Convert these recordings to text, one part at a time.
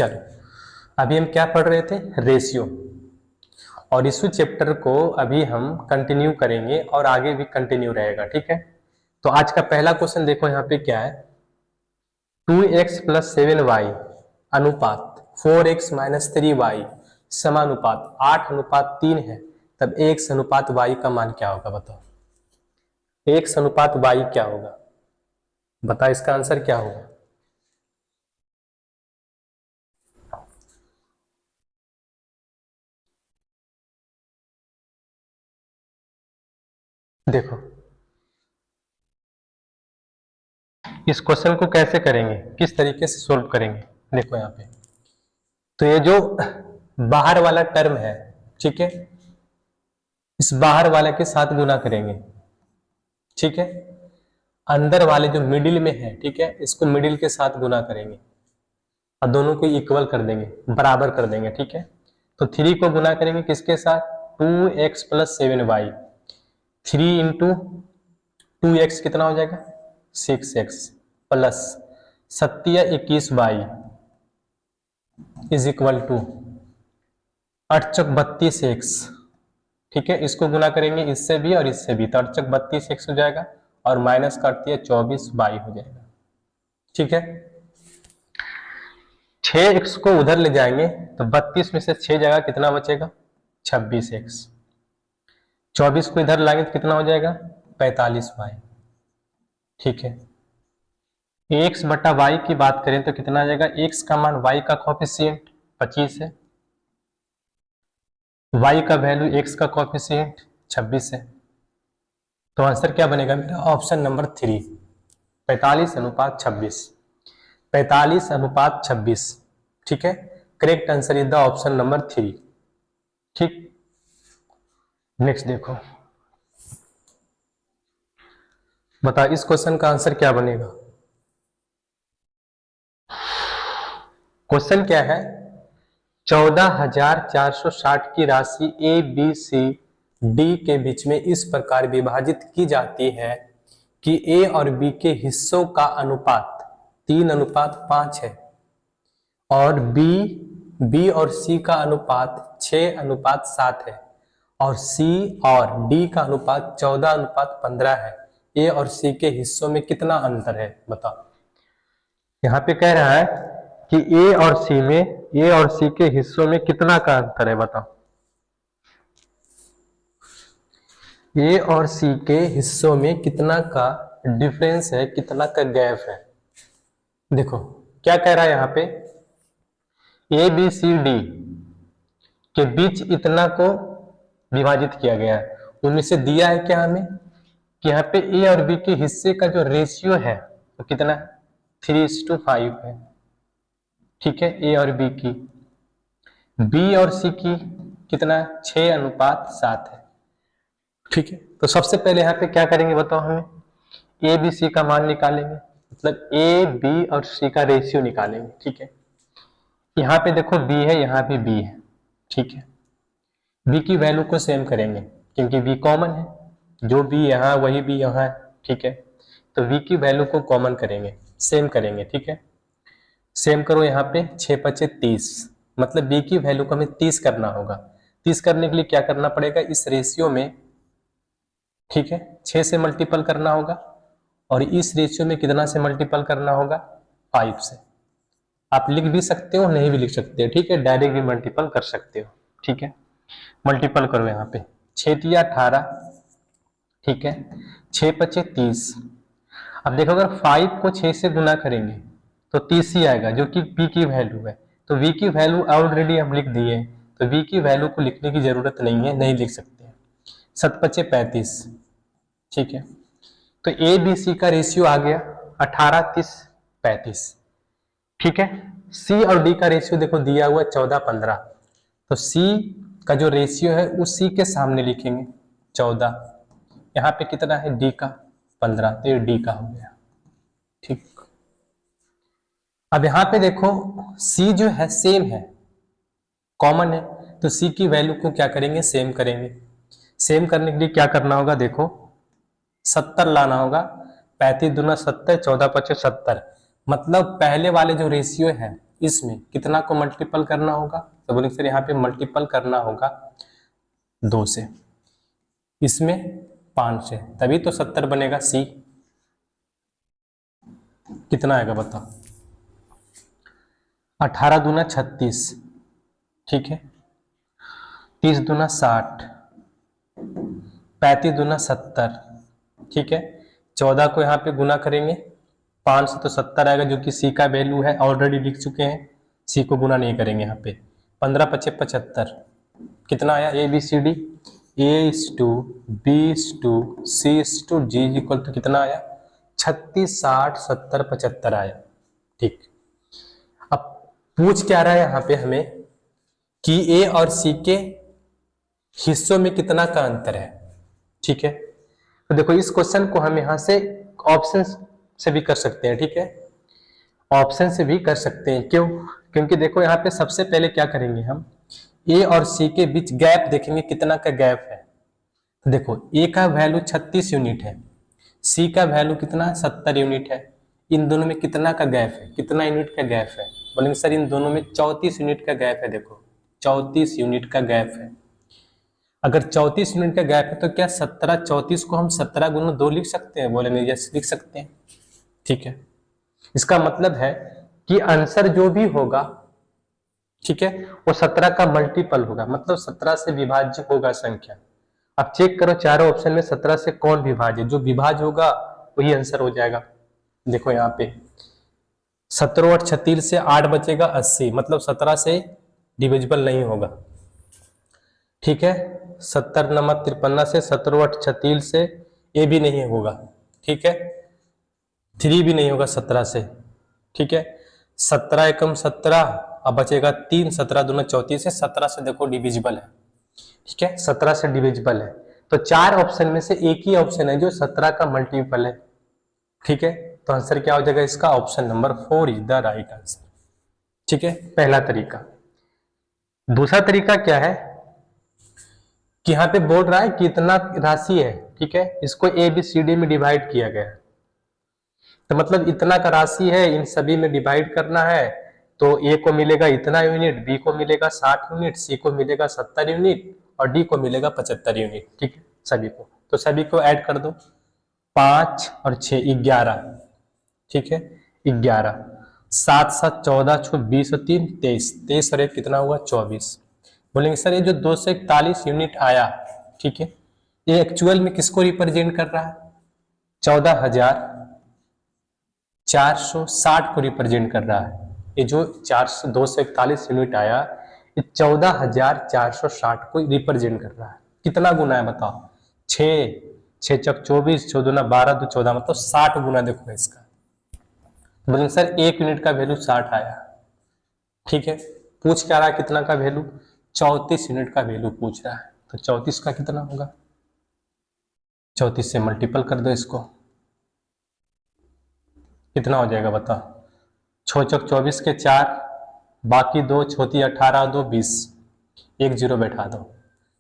चलो अभी हम क्या पढ़ रहे थे, रेशियो, और इस चैप्टर को अभी हम कंटिन्यू करेंगे और आगे भी कंटिन्यू रहेगा। ठीक है, तो आज का पहला क्वेश्चन देखो यहाँ पे क्या है, 2x + 7y अनुपात 4x - 3y समानुपात 8:3 है, तब x अनुपात y का मान क्या होगा बताओ। x अनुपात y क्या होगा, बता इसका आंसर क्या होगा। देखो इस क्वेश्चन को कैसे करेंगे, किस तरीके से सोल्व करेंगे, देखो यहाँ पे तो ये जो बाहर वाला टर्म है, ठीक है, इस बाहर वाले के साथ गुना करेंगे। ठीक है, अंदर वाले जो मिडिल में है, ठीक है, इसको मिडिल के साथ गुना करेंगे और दोनों को इक्वल कर देंगे, बराबर कर देंगे। ठीक है, तो 3 को गुना करेंगे किसके साथ, 2x + 7y, 3 × 2x कितना हो जाएगा 6x प्लस 7 या 21y is equal to 8 Chowk 32x। ठीक है, इसको गुना करेंगे इससे भी और इससे भी, तो 8 चौक 32x हो जाएगा और माइनस काट दिया 24y हो जाएगा। ठीक है, 6x को उधर ले जाएंगे तो 32 में से 6 जगह कितना बचेगा 26x, 24 को इधर लाएंगे तो कितना हो जाएगा 45y। ठीक है, x बटा y की बात करें तो कितना आ जाएगा, x का मान y का कोफिशिएंट 25 है, y का वैल्यू x का कोफिशिएंट 26 है, तो आंसर क्या बनेगा मेरा ऑप्शन नंबर 3, 45:26, 45:26। ठीक है, correct answer is the option number 3। ठीक, नेक्स्ट देखो, बता इस क्वेश्चन का आंसर क्या बनेगा। क्वेश्चन क्या है, 14,460 की राशि ए बी सी डी के बीच में इस प्रकार विभाजित की जाती है कि ए और बी के हिस्सों का अनुपात 3:5 है और बी और सी का अनुपात 6:7 है और सी और डी का अनुपात 14:15 है। ए और सी के हिस्सों में कितना अंतर है बताओ। यहाँ पे कह रहा है कि ए और सी के हिस्सों में कितना का अंतर है बताओ। ए और सी के हिस्सों में कितना का डिफरेंस है, कितना का गैप है। देखो क्या कह रहा है यहाँ पे, ए बी सी डी के बीच इतना को विभाजित किया गया है, उनमें से दिया है क्या हमें कि यहाँ पे ए और बी के हिस्से का जो रेशियो है तो कितना 3:5 है। ठीक है, ए और बी की, बी और सी की कितना 6:7 है। ठीक है, तो सबसे पहले यहाँ पे क्या करेंगे बताओ, हमें ए बी सी का मान निकालेंगे, मतलब ए बी और सी का रेशियो निकालेंगे। ठीक है, यहाँ पे देखो बी है, यहाँ पे बी है। ठीक है, बी की वैल्यू को सेम करेंगे क्योंकि बी कॉमन है, जो बी यहाँ वही बी यहाँ है। ठीक है, तो बी की वैल्यू को कॉमन करेंगे, सेम करेंगे। ठीक है, सेम करो, यहाँ पे 6×5 = 30, मतलब बी की वैल्यू को हमें 30 करना होगा। 30 करने के लिए क्या करना पड़ेगा, इस रेशियो में, ठीक है, 6 से मल्टीपल करना होगा और इस रेशियो में कितना से मल्टीपल करना होगा 5 से। आप लिख भी सकते हो, नहीं भी लिख सकते हो। ठीक है, डायरेक्ट भी मल्टीपल कर सकते हो। ठीक है, मल्टीपल करो यहाँ पे 6×3 = 18। ठीक है, 6×5 = 30। अब देखो अगर 5 को 6 से गुना करेंगे तो 30 ही आएगा, जो कि बी की वैल्यू है। तो बी की वैल्यू ऑलरेडी हम लिख दिए, तो बी की वैल्यू को लिखने की जरूरत नहीं है, नहीं लिख सकते। 7×5 = 35। ठीक है, तो ए बी सी का रेशियो आ गया 18, 30, 35। ठीक है, सी और डी का रेशियो देखो दिया हुआ 14, 15, तो सी का जो रेशियो है उस सी के सामने लिखेंगे 14, यहाँ पे कितना है डी का 15, तो ये डी का हो गया। ठीक, अब यहाँ पे देखो सी जो है सेम है, कॉमन है, तो सी की वैल्यू को क्या करेंगे, सेम करेंगे। सेम करने के लिए क्या करना होगा, देखो 70 लाना होगा, 35 दूना 70, 14×5 = 70, मतलब पहले वाले जो रेशियो है इसमें कितना को मल्टीपल करना होगा, तो बोलेंगे सर यहाँ पे मल्टीपल करना होगा 2 से, इसमें 5 से, तभी तो 70 बनेगा। सी कितना आएगा बताओ, 18 दूना 36, ठीक है, 30 दूना 60, 35 दूना 70, ठीक है, 14 को यहाँ पे गुना करेंगे 5 से तो 70 आएगा, जो कि सी का वैल्यू है, ऑलरेडी लिख चुके हैं, सी को गुना नहीं करेंगे यहाँ पे। 15 पचे 75, कितना आया, A B C D, A/2 B/2 C/2 G equal to कितना आया, 36 60 70 75 आया। ठीक, अब पूछ क्या रहा है यहाँ पे हमें कि ए और सी के हिस्सों में कितना का अंतर है। ठीक है, तो देखो इस क्वेश्चन को हम यहाँ से ऑप्शन से भी कर सकते हैं। ठीक है, ऑप्शन से भी कर सकते हैं, क्यों, क्योंकि देखो यहाँ पे सबसे पहले क्या करेंगे, हम ए और सी के बीच गैप देखेंगे, कितना का गैप है। तो देखो ए का वैल्यू 36 यूनिट है, सी का वैल्यू कितना 70 यूनिट है, इन दोनों में कितना का गैप है, कितना यूनिट का गैप है, बोलेंगे सर इन दोनों में 34 यूनिट का गैप है। देखो 34 यूनिट का गैप है, अगर 34 यूनिट का गैप है तो क्या 17 34 को हम 17 गुना 2 लिख सकते हैं, बोलेंगे यस लिख सकते हैं। ठीक है, इसका मतलब है कि आंसर जो भी होगा, ठीक है, वो 17 का मल्टीपल होगा, मतलब 17 से विभाज्य होगा संख्या। अब चेक करो चारों ऑप्शन में 17 से कौन विभाज्य, जो विभाज्य होगा वही आंसर हो जाएगा। देखो यहाँ पे 17 और 36 से 8 बचेगा 80, मतलब 17 से डिविजिबल नहीं होगा। ठीक है, 70 नमक 53 से 17 और 36 से ये भी नहीं होगा। ठीक है, 3 भी नहीं होगा 17 से। ठीक है, 17 एकम 17, अब बचेगा 3, 17 दूना 34 है, 17 से देखो डिविजिबल है। ठीक है, 17 से डिविजिबल है, तो 4 ऑप्शन में से एक ही ऑप्शन है जो 17 का मल्टीपल है। ठीक है, तो आंसर क्या हो जाएगा इसका, option number 4 is the right answer. ठीक है, पहला तरीका। दूसरा तरीका क्या है कि यहाँ पे बोल रहा है कि इतना राशि है, ठीक है, इसको ए बी सी डी में डिवाइड किया गया है, तो मतलब इतना का राशि है, इन सभी में डिवाइड करना है, तो ए को मिलेगा इतना यूनिट, बी को मिलेगा 60 यूनिट, सी को मिलेगा 70 यूनिट और डी को मिलेगा 75 यूनिट। ठीक है, सभी को, तो सभी को ऐड कर दो, 5 और 6 11। ठीक है, 11, 7 7 14 6 20 और 3 23, 23 और 1 कितना हुआ 24। बोलेंगे सर ये जो 241 यूनिट आया, ठीक है, ये एक्चुअल में किसको रिप्रेजेंट कर रहा है, 14,460 को रिप्रेजेंट कर रहा है। ये जो 241 यूनिट आया, ये 14,460 को रिप्रेजेंट कर रहा है। कितना गुना है बताओ, 6 6 चक 24, 6 दूना 12 तो 14, मतलब 60 गुना देखो इसका। बोलेंगे सर 1 यूनिट का वैल्यू 60 आया। ठीक है, पूछ क्या रहा है कितना का वैल्यू, 34 यूनिट का वैल्यू पूछ रहा है, तो 34 का कितना होगा, 34 से मल्टीपल कर दो इसको, कितना हो जाएगा बताओ, 6 चौक 24 के 4, बाकी 2 छोटी 18 2 20, 1 जीरो बैठा दो,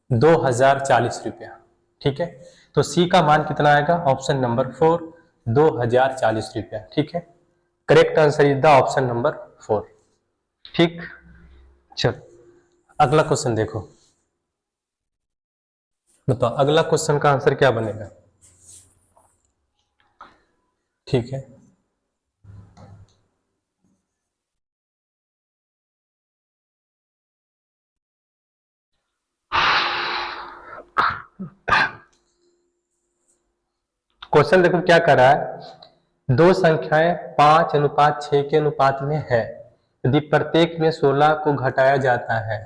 2040 रुपया। ठीक है, तो सी का मान कितना आएगा, ऑप्शन नंबर 4 2040 रुपया। ठीक है, correct answer is the option number 4। ठीक, चल अगला क्वेश्चन देखो, बताओ अगला क्वेश्चन का आंसर क्या बनेगा। ठीक है, क्वेश्चन देखो क्या कर रहा है, दो संख्याएं 5:6 के अनुपात में है, यदि प्रत्येक में 16 को घटाया जाता है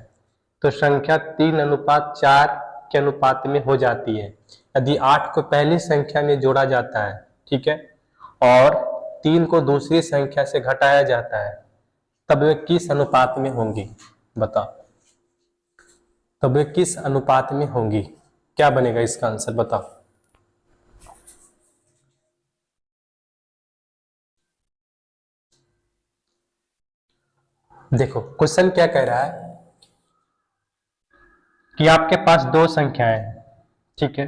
तो संख्या 3:4 के अनुपात में हो जाती है। यदि 8 को पहली संख्या में जोड़ा जाता है, ठीक है, और 3 को दूसरी संख्या से घटाया जाता है, तब वे किस अनुपात में होंगी, बताओ, तब वे किस अनुपात में होंगी, क्या बनेगा इसका आंसर बताओ। देखो क्वेश्चन क्या कह रहा है कि आपके पास दो संख्याएं हैं, ठीक है,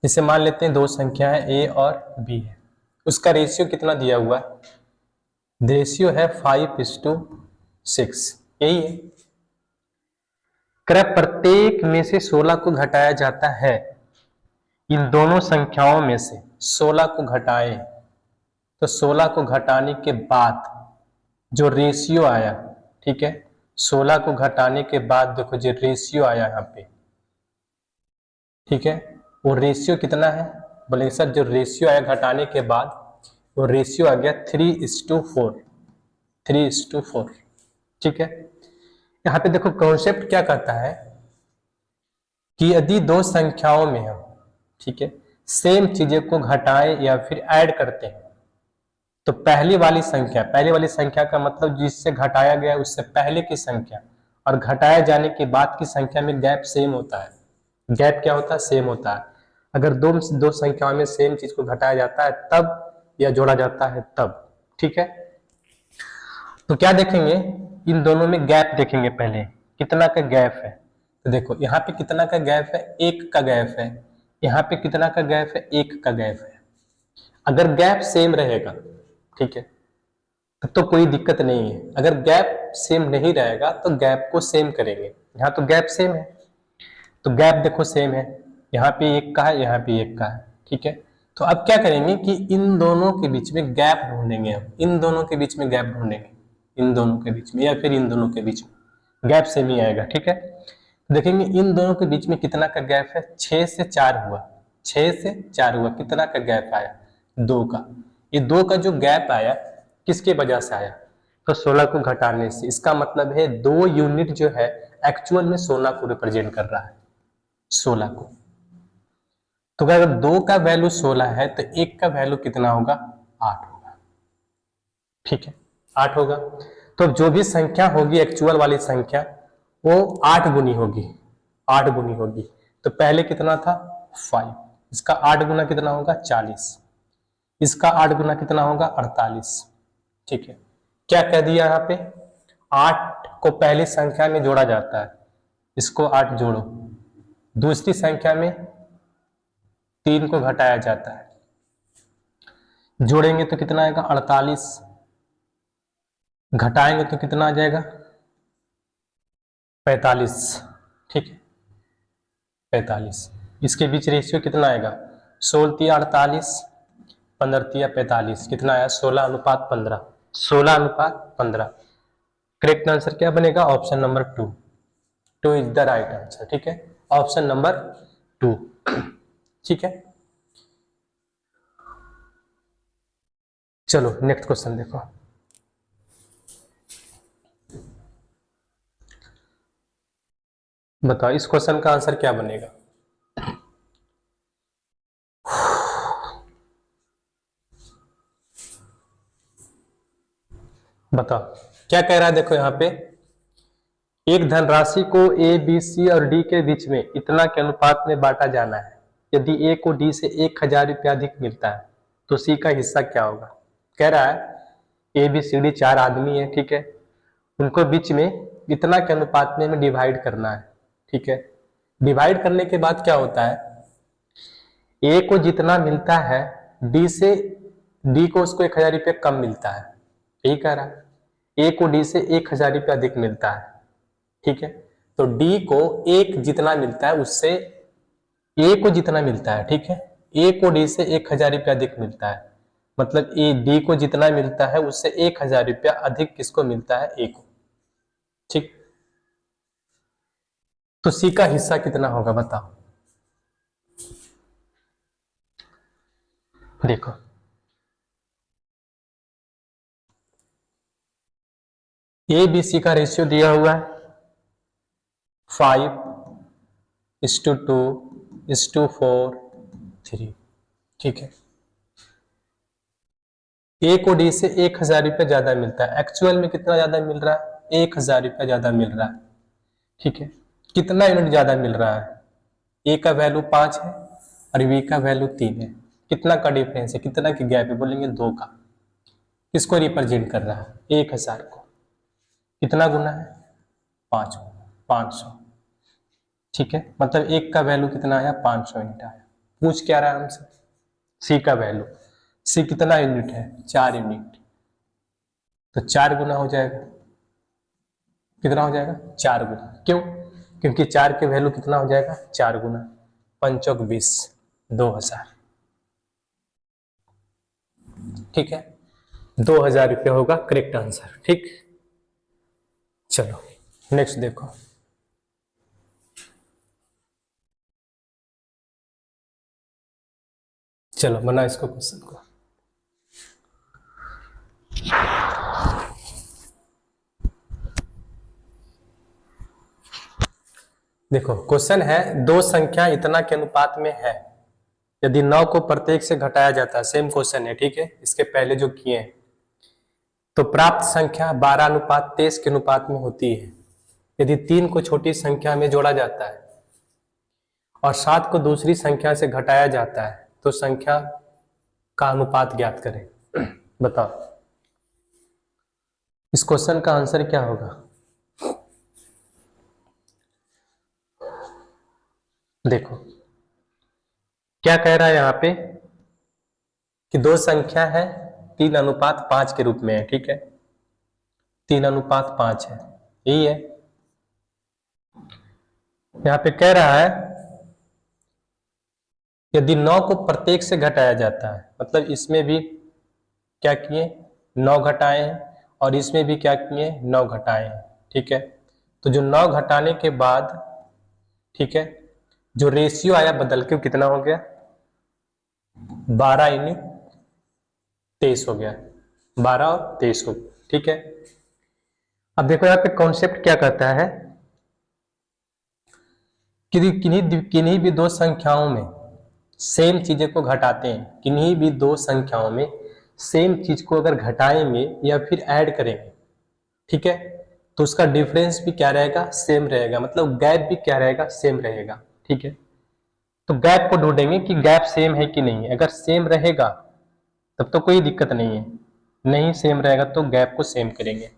जैसे मान लेते हैं दो संख्याएं ए और बी है, उसका रेशियो कितना दिया हुआ है, रेशियो है 5:6, यही है। कृपया प्रत्येक में से 16 को घटाया जाता है, इन दोनों संख्याओं में से 16 को घटाएं, तो 16 को घटाने के बाद जो रेशियो आया, ठीक है, 16 को घटाने के बाद देखो जो रेशियो आया यहाँ पे, ठीक है, वो रेशियो कितना है, बोले सर जो रेशियो आया घटाने के बाद वो रेशियो आ गया 3:4, 3:4, ठीक है। यहाँ पे देखो कॉन्सेप्ट क्या कहता है कि यदि दो संख्याओं में हम, ठीक है, सेम चीजें को घटाएं या फिर ऐड करते हैं, तो पहली वाली संख्या का मतलब जिससे घटाया गया उससे पहले की संख्या और घटाया जाने के बाद की संख्या में गैप सेम होता है। गैप क्या होता है, सेम होता है। अगर दो संख्याओं में सेम चीज को घटाया जाता है तब या जोड़ा जाता है तब, ठीक है। तो क्या देखेंगे, इन दोनों में गैप देखेंगे, पहले कितना का गैप है। तो देखो यहाँ पे कितना का गैप है, 1 का गैप है। यहाँ पे कितना का गैप है, 1 का गैप है। अगर गैप सेम रहेगा, ठीक है, तो कोई दिक्कत नहीं है। अगर गैप सेम नहीं रहेगा तो गैप को सेम करेंगे। यहाँ तो गैप सेम है, तो गैप देखो सेम है, यहाँ पे 1 का है, यहाँ पे 1 का है, ठीक है। तो अब क्या करेंगे कि इन दोनों के बीच में गैप ढूंढेंगे हम, इन दोनों के बीच में गैप ढूंढेंगे, इन दोनों के बीच में या फिर इन दोनों के बीच में गैप सेम ही आएगा, ठीक है। देखेंगे इन दोनों के बीच में कितना का गैप है, 6 से 4 हुआ, 6 से 4 हुआ, कितना का गैप आया, 2 का। ये 2 का जो गैप आया किसके वजह से आया, तो 16 को घटाने से। इसका मतलब है 2 यूनिट जो है एक्चुअल में 16 को रिप्रेजेंट कर रहा है, 16 को। तो अगर 2 का वैल्यू 16 है तो 1 का वैल्यू कितना होगा, 8 होगा, ठीक है, 8 होगा। तो जो भी संख्या होगी एक्चुअल वाली संख्या वो 8 गुनी होगी, 8 गुनी होगी। तो पहले कितना था 5, इसका 8 गुना कितना होगा 40, इसका 8 गुना कितना होगा 48, ठीक है। क्या कह दिया यहाँ पे, 8 को पहली संख्या में जोड़ा जाता है, इसको 8 जोड़ो, दूसरी संख्या में 3 को घटाया जाता है, जोड़ेंगे तो कितना आएगा 48, घटाएंगे तो कितना आ जाएगा 45, ठीक है, 45। इसके बीच रेशियो कितना आएगा, 16:48, 15:45, कितना आया 16:15, 16:15। करेक्ट आंसर क्या बनेगा, option number 2, 2 is the right answer, ठीक है, ऑप्शन नंबर 2, ठीक है। चलो नेक्स्ट क्वेश्चन देखो। बताओ इस क्वेश्चन का आंसर क्या बनेगा। बताओ क्या कह रहा है, देखो यहाँ पे एक धनराशि को ए, बी, सी और डी के बीच में इतना के अनुपात में बांटा जाना है। यदि ए को डी से 1000 रुपया अधिक मिलता है तो सी का हिस्सा क्या होगा। कह रहा है ए, बी, सी, डी 4 आदमी है, ठीक है, उनको बीच में इतना के अनुपात में डिवाइड करना है, ठीक है। डिवाइड करने के बाद क्या होता है, ए को जितना मिलता है डी से, डी को उसको 1000 रुपया कम मिलता है, यही कह रहा है। ए को डी से 1000 रुपया अधिक मिलता है, ठीक है, तो डी को एक जितना मिलता है उससे ए को जितना मिलता है, ठीक है, ए को डी से 1000 रुपया अधिक मिलता है, मतलब ए डी को जितना मिलता है उससे 1000 रुपया अधिक किसको मिलता है, ए को, ठीक। तो सी का हिस्सा कितना होगा बताओ। देखो ए बी सी का रेशियो दिया हुआ है 5:2:4:3, ठीक है। ए को डी से 1000 रुपया ज्यादा मिलता है, एक्चुअल में कितना ज्यादा मिल रहा है, 1000 रुपया ज्यादा मिल रहा है, ठीक है। कितना यूनिट ज्यादा मिल रहा है, ए का वैल्यू 5 है और बी का वैल्यू 3 है, कितना का डिफरेंस है, कितना की गैप है, बोलेंगे 2 का। किसको रिप्रेजेंट कर रहा है, 1000 को, कितना गुना है 5, 500, ठीक है, मतलब एक का वैल्यू कितना आया 500 यूनिट आया। पूछ क्या रहा है हमसे, सी का वैल्यू, सी कितना यूनिट है 4 यूनिट, तो 4 गुना हो जाएगा। कितना हो जाएगा? 4 गुना। क्यों? क्योंकि 4 के वैल्यू कितना हो जाएगा? 4 गुना। 5 × 20 2000। ठीक है, 2000 रुपया होगा करेक्ट आंसर। ठीक, चलो नेक्स्ट देखो। चलो बना इसको क्वेश्चन को। देखो क्वेश्चन है, दो संख्या इतना के अनुपात में है, यदि 9 को प्रत्येक से घटाया जाता है। सेम क्वेश्चन है, ठीक है, इसके पहले जो किए हैं। तो प्राप्त संख्या 12:23 के अनुपात में होती है यदि 3 को छोटी संख्या में जोड़ा जाता है और 7 को दूसरी संख्या से घटाया जाता है, तो संख्या का अनुपात ज्ञात करें। बताओ इस क्वेश्चन का आंसर क्या होगा? देखो क्या कह रहा है यहाँ पे कि दो संख्या है 3:5 के रूप में है। ठीक है, 3:5 है, यही है। यहाँ पे कह रहा है यदि 9 को प्रत्येक से घटाया जाता है, मतलब इसमें भी क्या किए? 9 घटाए हैं और इसमें भी क्या किए? 9 घटाए हैं। ठीक है, तो जो 9 घटाने के बाद, ठीक है, जो रेशियो आया बदल के कितना हो गया? 12:23 हो गया। 12 और 23 हो गया। ठीक है, अब देखो यहाँ पे कॉन्सेप्ट क्या कहता है कि किन्हीं भी दो संख्याओं में सेम चीजें को घटाते हैं, किन्हीं भी दो संख्याओं में सेम चीज को अगर घटाएंगे या फिर ऐड करेंगे, ठीक है, तो उसका डिफरेंस भी क्या रहेगा? सेम रहेगा, मतलब गैप भी क्या रहेगा? सेम रहेगा। ठीक है, तो गैप को ढूंढेंगे कि गैप सेम है कि नहीं है। अगर सेम रहेगा तब तो कोई दिक्कत नहीं है, नहीं सेम रहेगा तो गैप को सेम करेंगे।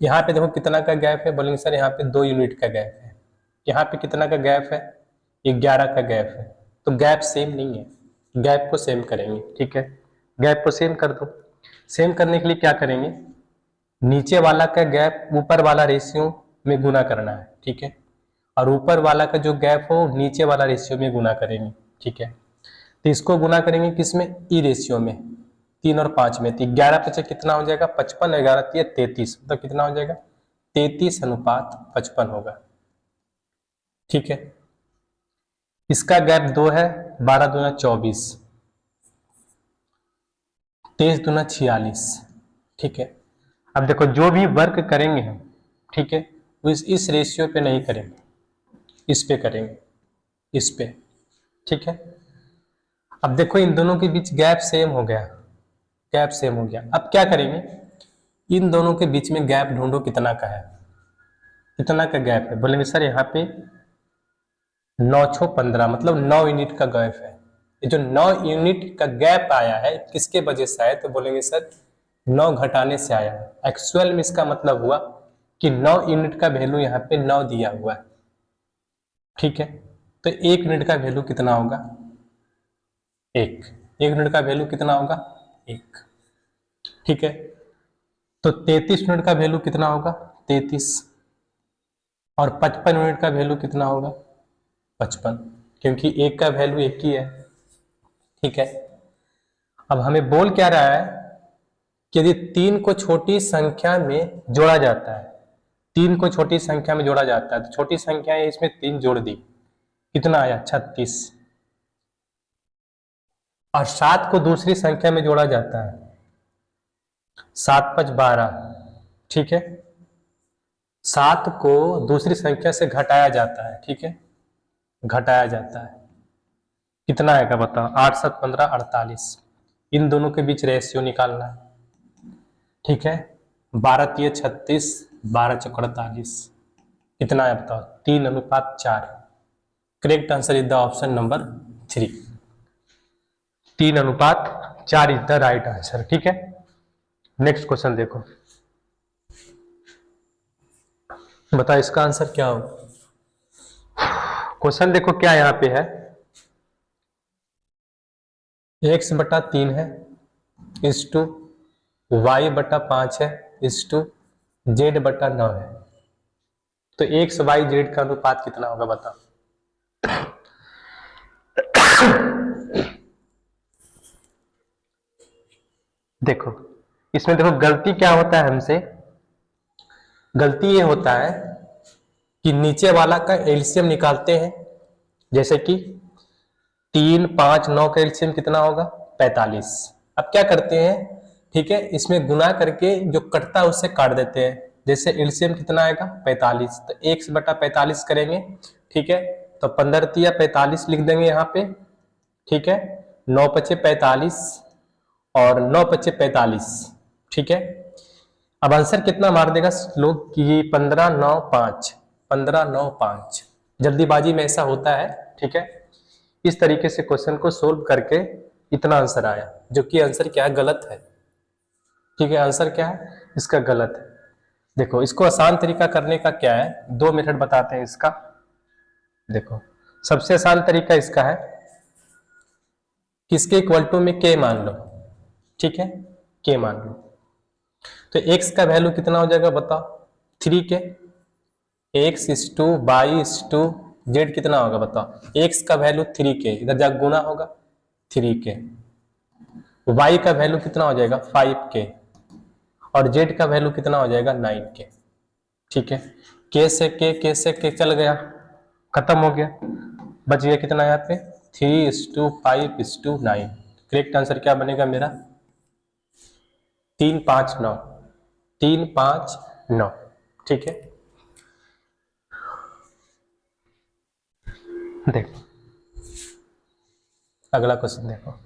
यहाँ पे देखो कितना का गैप है? बोलेंगे सर यहाँ पे 2 यूनिट का गैप है। यहाँ पे कितना का गैप है? 11 का गैप है। तो गैप सेम नहीं है, गैप को सेम करेंगे। ठीक है, गैप को सेम कर दो। सेम करने के लिए क्या करेंगे? नीचे वाला का गैप ऊपर वाला रेशियो में गुना करना है। ठीक है, और ऊपर वाला का जो गैप हो नीचे वाला रेशियो में गुना करेंगे। ठीक है, तो इसको गुना करेंगे किसमें? ई रेशियो में, 3 और 5 में। तो 11 पचे कितना हो जाएगा? 55। 11 3 33, मतलब कितना हो जाएगा? 33:55 होगा। ठीक है, इसका गैप 2 है, 12 दूना 24, 23 दूना 46। ठीक है, अब देखो जो भी वर्क करेंगे हम, ठीक है, वो इस रेशियो पे नहीं करेंगे, इस पे करेंगे, इस पे। ठीक है, अब देखो इन दोनों के बीच गैप सेम हो गया, गैप सेम हो गया। अब क्या करेंगे? इन दोनों के बीच में गैप ढूंढो कितना का है, कितना का गैप है। बोलेंगे सर यहाँ पे 9/15, मतलब 9 यूनिट का गैप है। ये जो 9 यूनिट का गैप आया है किसके वजह से आया? तो बोलेंगे सर 9 घटाने से आया है। एक्चुअल में इसका मतलब हुआ कि 9 यूनिट का वैल्यू यहाँ पे 9 दिया हुआ है। ठीक है, तो 1 यूनिट का वैल्यू कितना होगा? 1 यूनिट का वैल्यू कितना होगा? 1। ठीक है, तो 33 यूनिट का वैल्यू कितना होगा? 33। और 55 यूनिट का वैल्यू कितना होगा? 55, क्योंकि 1 का वैल्यू 1 ही है। ठीक है, अब हमें बोल क्या रहा है कि यदि 3 को छोटी संख्या में जोड़ा जाता है, 3 को छोटी संख्या में जोड़ा जाता है, तो छोटी संख्या है इसमें 3 जोड़ दी, कितना आया? 36। और 7 को दूसरी संख्या में जोड़ा जाता है, 7 5 12। ठीक है, 7 को दूसरी संख्या से घटाया जाता है। ठीक है, घटाया जाता है, कितना आएगा बताओ? 8 7 15 48। इन दोनों के बीच रेशियो निकालना है। ठीक है, 12 3 36, 12 4 48, कितना है बताओ? 3:4। Correct answer is the option number 3। 3:4 is the right answer. ठीक है, नेक्स्ट क्वेश्चन देखो, बताओ इसका आंसर क्या होगा? क्वेश्चन देखो क्या यहाँ पे है, x/3 है इस टू y बटा 5 है इस टू z बटा 9 है। तो x y z का अनुपात कितना होगा बताओ। देखो इसमें देखो गलती क्या होता है हमसे, गलती ये होता है कि नीचे वाला का एलसीएम निकालते हैं, जैसे कि 3 5 9 का एलसीएम कितना होगा 45। अब क्या करते हैं, ठीक है, इसमें गुना करके जो कटता है उससे काट देते हैं। जैसे एलसीएम कितना आएगा 45, तो 1 बटा 45 करेंगे, ठीक है। तो 15 तिया 45 लिख देंगे यहाँ पे, ठीक है। 9 पचे 45 और 9 पचे 45, ठीक है। अब आंसर कितना मार देगा लोग कि 15 9 5, 15 9 5। जल्दीबाजी में ऐसा होता है, ठीक है। इस तरीके से क्वेश्चन को सोल्व करके इतना आंसर आया, जो कि आंसर क्या है गलत है, ठीक है। आंसर क्या है इसका गलत है। देखो इसको आसान तरीका करने का क्या है, 2 मेथड बताते हैं इसका। देखो सबसे आसान तरीका इसका है, किसके इक्वल टू में k मान लो, ठीक है, k मान लो। तो x का वैल्यू कितना हो जाएगा बताओ 3k, x इस टू बाई इस टू जेड कितना होगा बताओ। x का वैल्यू 3k, इधर जा गुना होगा 3k, y का वैल्यू कितना हो जाएगा 5k और z का वैल्यू कितना हो जाएगा 9k, ठीक है। k से k चल गया, खत्म हो गया, बच गया कितना यहाँ पे 3:5:9। करेक्ट आंसर क्या बनेगा मेरा 3 5 9, 3 5 9, ठीक है। देखो अगला क्वेश्चन देखो,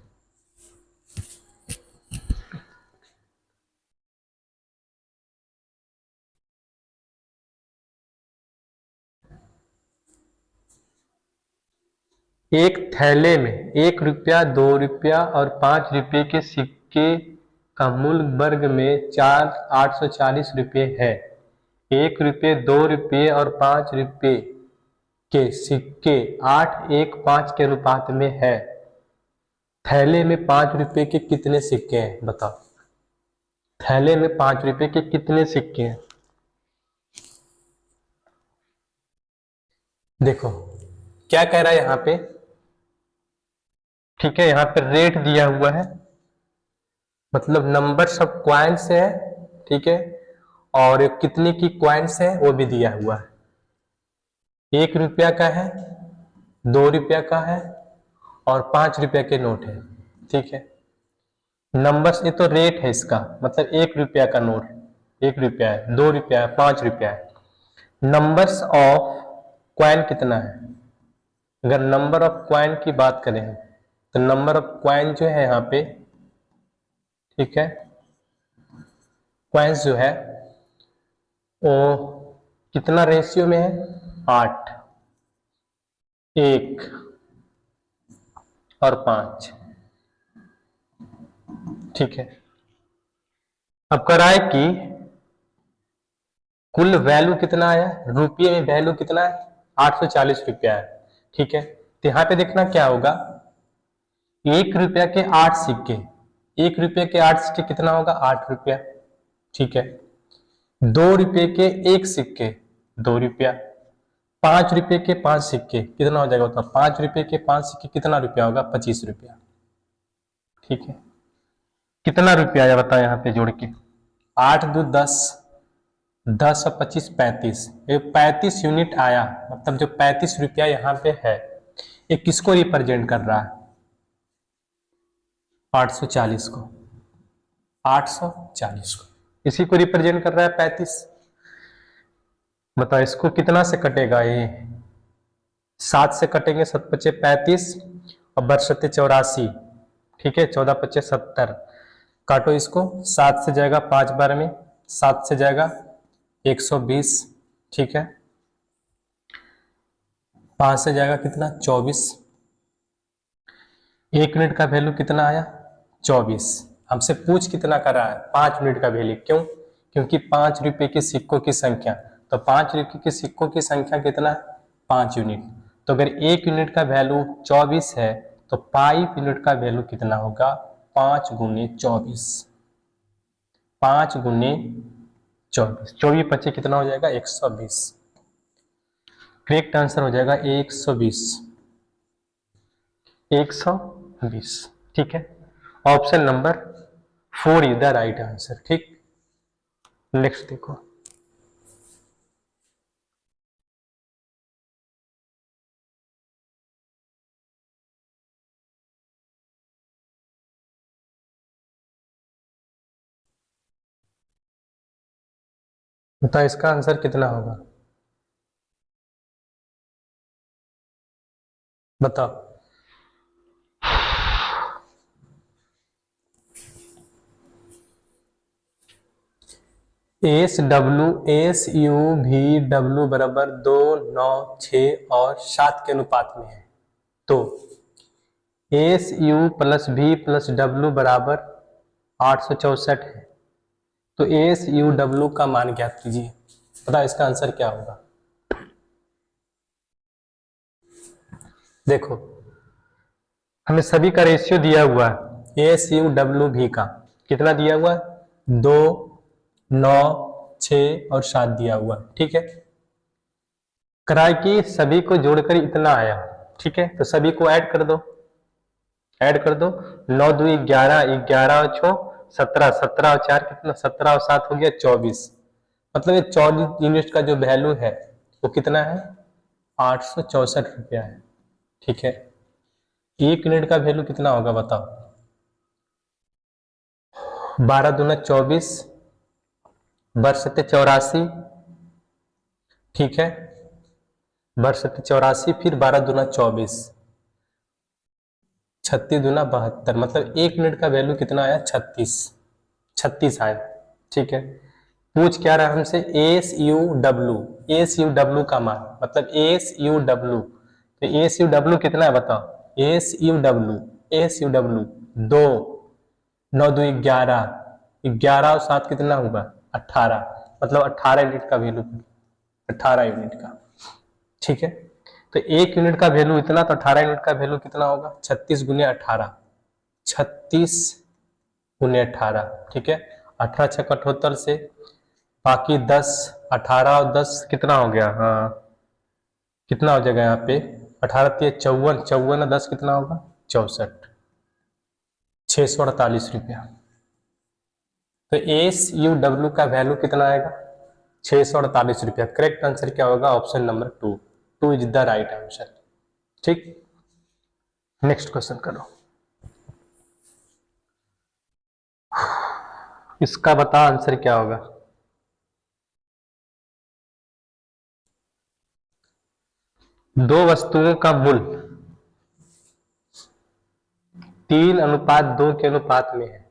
एक थैले में 1 रुपया 2 रुपया और 5 रुपये के सिक्के का मूल्य वर्ग में 840 रुपये है। 1 रुपये 2 रुपये और 5 रुपये के सिक्के 8 1 5 के अनुपात में है। थैले में 5 रुपये के कितने सिक्के हैं बताओ। थैले में 5 रुपये के कितने सिक्के हैं। देखो क्या कह रहा है यहाँ पे, ठीक है, यहाँ पे रेट दिया हुआ है, मतलब नंबर्स ऑफ क्वाइंस है, ठीक है, और कितने की क्वाइंस है वो भी दिया हुआ है। 1 रुपया का है, 2 रुपया का है और 5 रुपया के नोट है, ठीक है। नंबर्स, ये तो रेट है इसका, मतलब 1 रुपया का नोट 1 रुपया है, 2 रुपया है, 5 रुपया है। नंबर्स ऑफ क्वाइन कितना है। अगर नंबर ऑफ क्वाइन की बात करें तो नंबर ऑफ क्वाइन जो है यहाँ पे, ठीक है, क्वाइंस जो है वो कितना रेशियो में है 8 1 और 5, ठीक है। अब कराए कि कुल वैल्यू कितना आया, रुपये में वैल्यू कितना है 840 रुपया है, ठीक है। तो यहाँ पे देखना क्या होगा, 1 रुपया के 8 सिक्के, 1 रुपये के 8 सिक्के कितना होगा 8 रुपया, ठीक है। 2 रुपये के 1 सिक्के 2 रुपया, 5 रुपये के 5 सिक्के कितना हो जाएगा बताओ। 5 रुपये के 5 सिक्के कितना रुपया होगा 25 रुपया, ठीक है। कितना रुपया आया बताओ यहाँ पे जोड़ के, 8 2 10, 10 और 25 35, ये 35 यूनिट आया, मतलब जो 35 रुपया यहाँ पे है ये किसको रिप्रेजेंट कर रहा है 840 को, 840 को इसी को रिप्रेजेंट कर रहा है 35। बताओ इसको कितना से कटेगा, ये 7 से कटेंगे, 7 पचे 35 और बरसते 84, ठीक है, 14 पचे 70, काटो इसको, 7 से जाएगा 5 बार में, 7 से जाएगा 120, ठीक है, 5 से जाएगा कितना 24, 1 यूनिट का वैल्यू कितना आया 24। हमसे पूछ कितना कर रहा है 5 यूनिट का वैल्यू, क्यों, क्योंकि 5 रुपए के सिक्कों की संख्या, तो 5 रुपए के सिक्कों की संख्या कितना है 5 यूनिट। तो अगर 1 यूनिट का वैल्यू 24 है तो 5 यूनिट का वैल्यू कितना होगा 5 गुने 24, 5 गुने 24, 24 25 कितना हो जाएगा 120। करेक्ट आंसर हो जाएगा 120। 120 ठीक है। Option number 4 is the right answer. ठीक, नेक्स्ट देखो। बताओ इसका आंसर कितना होगा, बताओ। SW बराबर 2, 9, 6 और 7 के अनुपात में है। तो SU plus V plus W बराबर 864 है। तो SUW का मान ज्ञात कीजिए। पता इसका आंसर क्या होगा। देखो हमें सभी का रेशियो दिया हुआ है, SUW का कितना दिया हुआ है 2, 9, 6 और 7 दिया हुआ। ठीक है, कराए कि सभी को जोड़कर इतना आया। ठीक है, तो सभी को ऐड कर दो, ऐड कर दो। 9 2 11, 11 और 6 17, 17 और 4 कितना 17 और 7 हो गया 24। मतलब ये 24 यूनिट का जो वैल्यू है वो कितना है 864 रुपया है। ठीक है, 1 यूनिट का वैल्यू कितना होगा बताओ। 12 दूना 24, बरसते 84। ठीक है, बरसते 84, फिर 12 दूना 24, 36 दूना 72। मतलब 1 मिनट का वैल्यू कितना आया 36 आया। ठीक है, पूछ क्या रहा हमसे SUW का मान, मतलब SUW। तो SUW कितना है बताओ। SUW 2, 9 2 11, 11 और 7 कितना होगा 18। मतलब 18 यूनिट का वैल्यू, 18 यूनिट का। ठीक है, तो 1 यूनिट का वैल्यू इतना, तो 18 यूनिट का वैल्यू कितना होगा 36 गुने 18, 36 गुने 18। ठीक है, 18 6 78 से बाकी 10, 18 और 10 कितना हो गया, हाँ कितना हो जाएगा यहाँ पे 18 54, 54 और 10 कितना होगा 64, 648 रुपया। तो SUW का वैल्यू कितना आएगा 648 रुपया। करेक्ट आंसर क्या होगा option number 2 is the right answer. ठीक, नेक्स्ट क्वेश्चन करो। इसका बता आंसर क्या होगा। दो वस्तुओं का मूल्य 3:2 के अनुपात में है।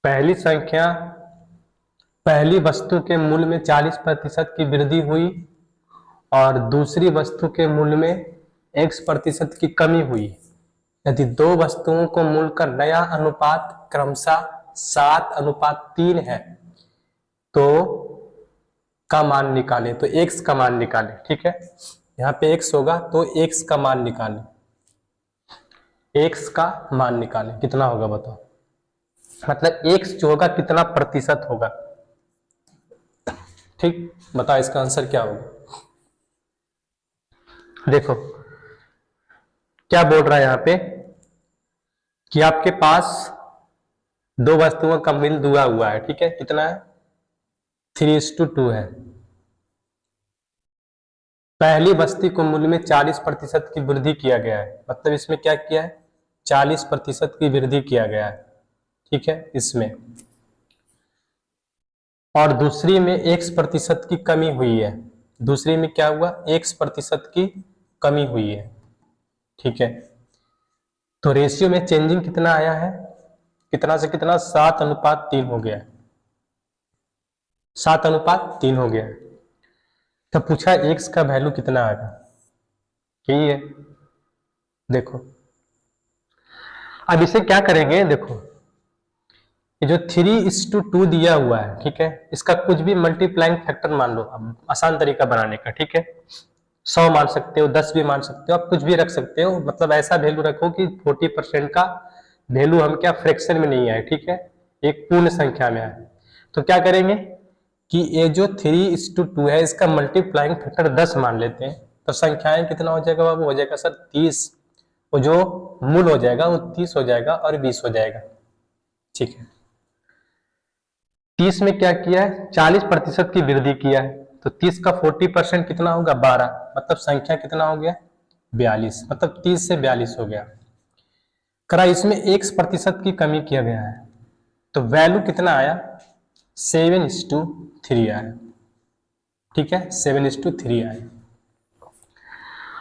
पहली संख्या, पहली वस्तु के मूल्य में 40% की वृद्धि हुई और दूसरी वस्तु के मूल्य में x% की कमी हुई। यदि दो वस्तुओं को मूल्य का नया अनुपात क्रमशः 7:3 है तो का मान निकालें। तो x का मान निकालें। ठीक है, यहाँ पे x होगा तो x का मान निकालें, x का मान निकालें कितना होगा बताओ। मतलब x जो होगा कितना प्रतिशत होगा। ठीक, बताओ इसका आंसर क्या होगा। देखो क्या बोल रहा है यहाँ पे कि आपके पास दो वस्तुओं का मूल्य दिया हुआ है। ठीक है, कितना है 3:2 है। पहली वस्तु को मूल्य में 40% की वृद्धि किया गया है। मतलब इसमें क्या किया है 40% की वृद्धि किया गया है। ठीक है, इसमें और दूसरी में x% की कमी हुई है। दूसरी में क्या हुआ x% की कमी हुई है। ठीक है, तो रेशियो में चेंजिंग कितना आया है, कितना से कितना 7:3 हो गया, 7:3 हो गया। तो पूछा x का वैल्यू कितना आएगा, यही है। देखो अब इसे क्या करेंगे, देखो ये जो 3:2 दिया हुआ है, ठीक है, इसका कुछ भी मल्टीप्लाइंग फैक्टर मान लो। अब आसान तरीका बनाने का, ठीक है, 100 मान सकते हो, 10 भी मान सकते हो, आप कुछ भी रख सकते हो। मतलब ऐसा वैल्यू रखो कि 40% का वैल्यू हम क्या फ्रैक्शन में नहीं आए। ठीक है, एक पूर्ण संख्या में आए, तो क्या करेंगे कि ये जो 3:2 है इसका मल्टीप्लाइंग फैक्टर 10 मान लेते हैं, तो संख्याएं कितना हो जाएगा बाबू, हो जाएगा सर 30। वो जो मूल हो जाएगा वो 30 हो जाएगा और 20 हो जाएगा। ठीक है, 30 में क्या किया है, 40% की वृद्धि किया है, तो 30 का 40% कितना होगा 12, मतलब संख्या कितना हो गया 42, मतलब 30 से 42 हो गया। करा इसमें 1% की कमी किया गया है, तो वैल्यू कितना आया 7:3 आया। ठीक है, 7:3 आया।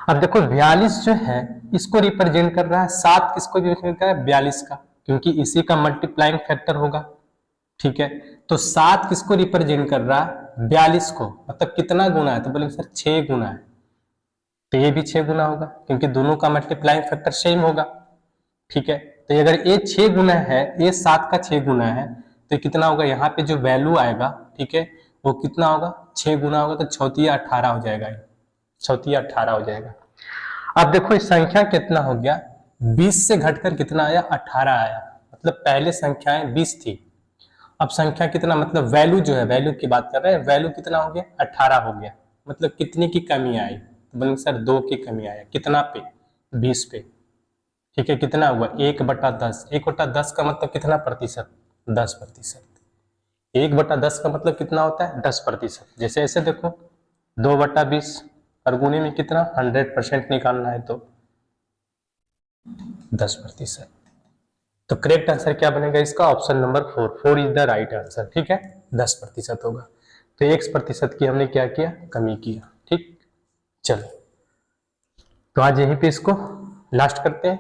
अब देखो 42 जो है इसको रिप्रेजेंट कर रहा है, 7 किसको रिप्रेजेंट कर रहा है 42 का, क्योंकि इसी का मल्टीप्लाइंग फैक्टर होगा। ठीक है, तो 7 किसको रिप्रेजेंट कर रहा है 42 को, मतलब कितना गुना है, तो बोलेंगे सर 6 गुना है, तो ये भी 6 गुना होगा क्योंकि दोनों का मल्टीप्लाइंग फैक्टर सेम होगा। ठीक है, तो अगर ये 6 गुना है, ये 7 का 6 गुना है, तो कितना होगा, यहाँ पे जो वैल्यू आएगा ठीक है वो कितना होगा 6 गुना होगा, तो 6 × 18 हो जाएगा, 6 × 18 हो जाएगा। अब देखो इस संख्या कितना हो गया, 20 से घटकर कितना आया 18 आया, मतलब पहले संख्याएं 20 थी, अब संख्या कितना, मतलब वैल्यू जो है, वैल्यू की बात कर रहे हैं, वैल्यू कितना हो गया 18 हो गया, मतलब कितने की कमी आई, तो बोलेंगे सर 2 की कमी आया, कितना पे 20 पे। ठीक है, कितना हुआ 1/10, 1/10 का मतलब कितना प्रतिशत 10%, 1/10 का मतलब कितना होता है 10%। जैसे ऐसे देखो 2/20 और गुणे में कितना 100% निकालना है, तो 10%। तो करेक्ट आंसर क्या बनेगा इसका, option number 4 is the right answer. ठीक है, 10% होगा, तो 1% की हमने क्या किया कमी किया। ठीक, चलो तो आज यहीं पे इसको लास्ट करते हैं।